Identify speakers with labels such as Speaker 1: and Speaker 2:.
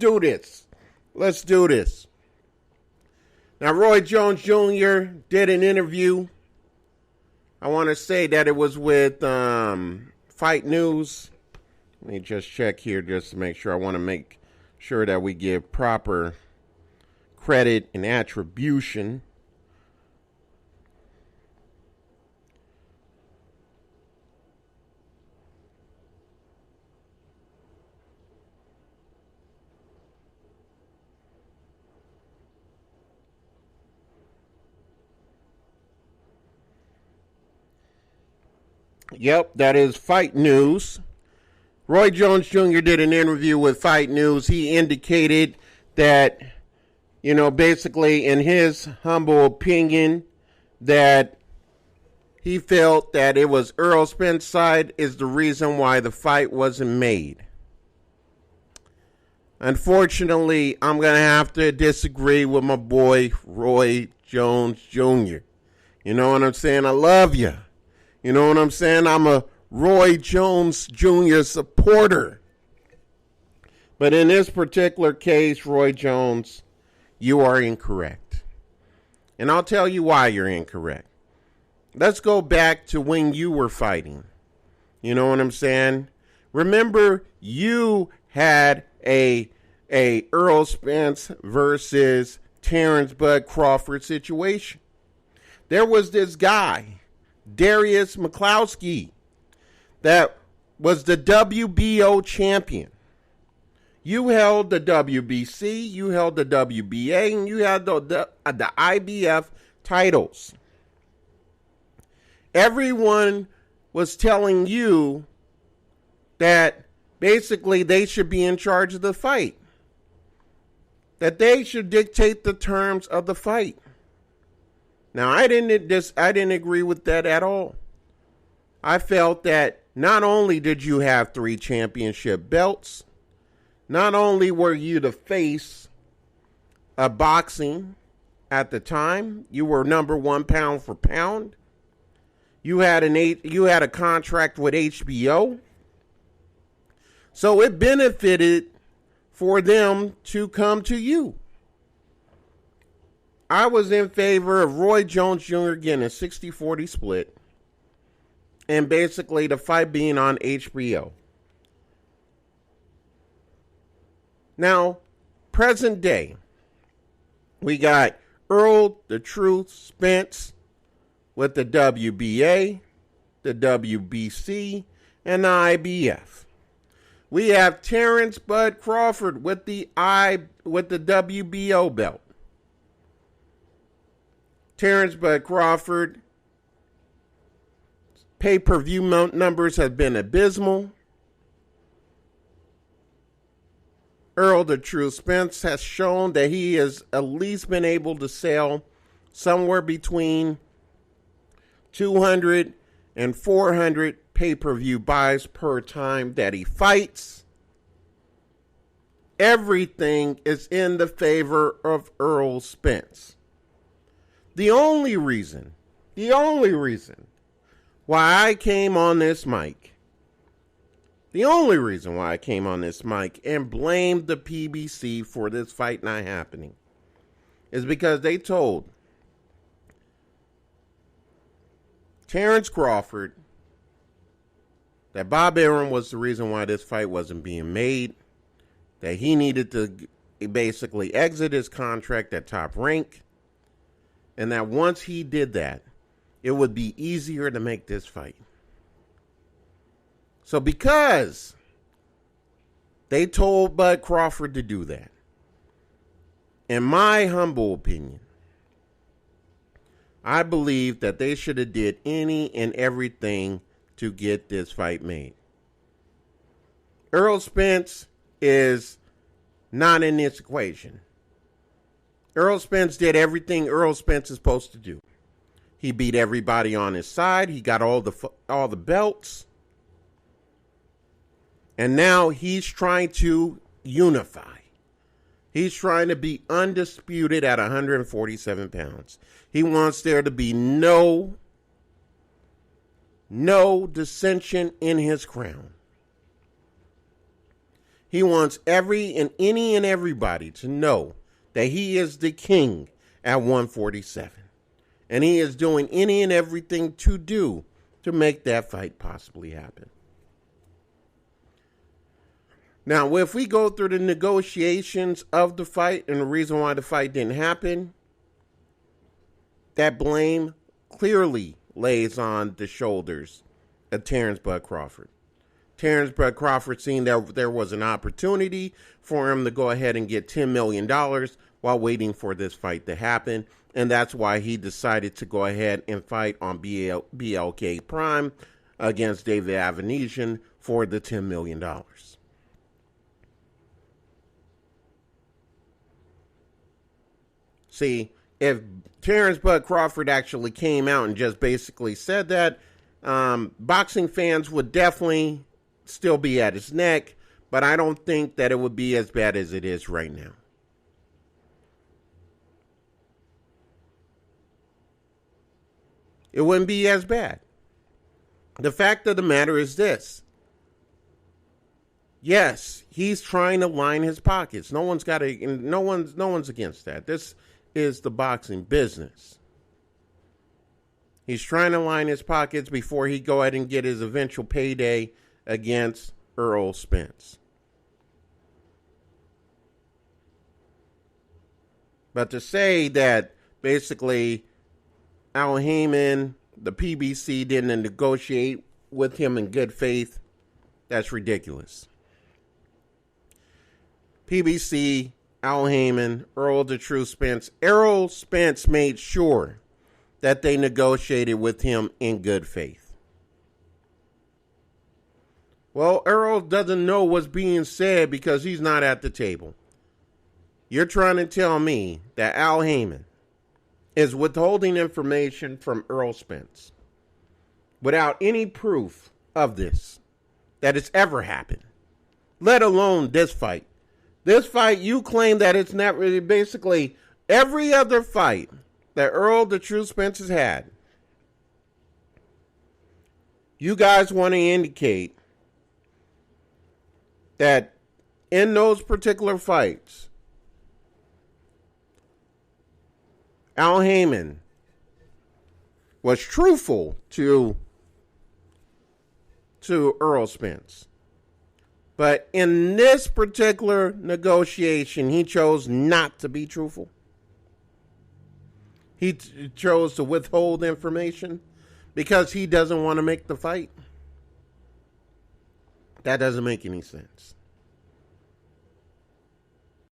Speaker 1: do this. Let's do this. Now, Roy Jones Jr. did an interview. I want to say that it was with Fight News. Let me just check here just to make sure. I want to make sure that we give proper credit and attribution. Yep, that is Fight News. Roy Jones Jr. did an interview with Fight News. He indicated that, basically in his humble opinion, that he felt that it was Errol Spence's side is the reason why the fight wasn't made. Unfortunately, I'm going to have to disagree with my boy Roy Jones Jr. You know what I'm saying? I love you. You know what I'm saying? I'm a Roy Jones Jr. supporter. But in this particular case, Roy Jones, you are incorrect. And I'll tell you why you're incorrect. Let's go back to when you were fighting. You know what I'm saying? Remember, you had a Errol Spence versus Terrence Bud Crawford situation. There was this guy, Darius McCloskey, that was the WBO champion. You held the WBC, you held the WBA, and you had the IBF titles. Everyone was telling you that basically they should be in charge of the fight, that they should dictate the terms of the fight. Now, I didn't agree with that at all. I felt that not only did you have 3 championship belts, not only were you the face of boxing at the time, you were number 1 pound for pound. You had a contract with HBO. So it benefited for them to come to you. I was in favor of Roy Jones Jr. getting a 60-40 split and basically the fight being on HBO. Now, present day, we got Earl the Truth Spence with the WBA, the WBC, and the IBF. We have Terrence Bud Crawford with the WBO belt. Terrence Bud Crawford pay-per-view numbers have been abysmal. Earl the True Spence has shown that he has at least been able to sell somewhere between 200 and 400 pay-per-view buys per time that he fights. Everything is in the favor of Earl Spence. The only reason why I came on this mic, and blamed the PBC for this fight not happening is because they told Terrence Crawford that Bob Arum was the reason why this fight wasn't being made, that he needed to basically exit his contract at Top Rank, and that once he did that, it would be easier to make this fight. So because they told Bud Crawford to do that, in my humble opinion, I believe that they should have did any and everything to get this fight made. Earl Spence is not in this equation. Earl Spence did everything Earl Spence is supposed to do. He beat everybody on his side. He got all the belts. And now he's trying to unify. He's trying to be undisputed at 147 pounds. He wants there to be no dissension in his crown. He wants any and everybody to know that he is the king at 147. And he is doing any and everything to make that fight possibly happen. Now, if we go through the negotiations of the fight and the reason why the fight didn't happen, that blame clearly lays on the shoulders of Terrence Bud Crawford. Terrence Bud Crawford seen that there was an opportunity for him to go ahead and get $10 million while waiting for this fight to happen. And that's why he decided to go ahead and fight on BLK Prime against David Avanesian for the $10 million. See, if Terrence Bud Crawford actually came out and just basically said that, boxing fans would definitely still be at his neck, but I don't think that it would be as bad as it is right now. It wouldn't be as bad. The fact of the matter is this. Yes, he's trying to line his pockets. No one's against that. This is the boxing business. He's trying to line his pockets before he go ahead and get his eventual payday against Earl Spence. But to say that basically Al Heyman, the PBC, didn't negotiate with him in good faith, that's ridiculous. PBC, Al Heyman, Earl the True Spence. Errol Spence made sure that they negotiated with him in good faith. Well, Earl doesn't know what's being said because he's not at the table. You're trying to tell me that Al Heyman is withholding information from Earl Spence without any proof of this, that it's ever happened, let alone this fight. This fight, you claim that it's not really, basically every other fight that Earl the True Spence has had. You guys want to indicate that in those particular fights, Al Heyman was truthful to Earl Spence. But in this particular negotiation, he chose not to be truthful. He chose to withhold information because he doesn't want to make the fight. That doesn't make any sense.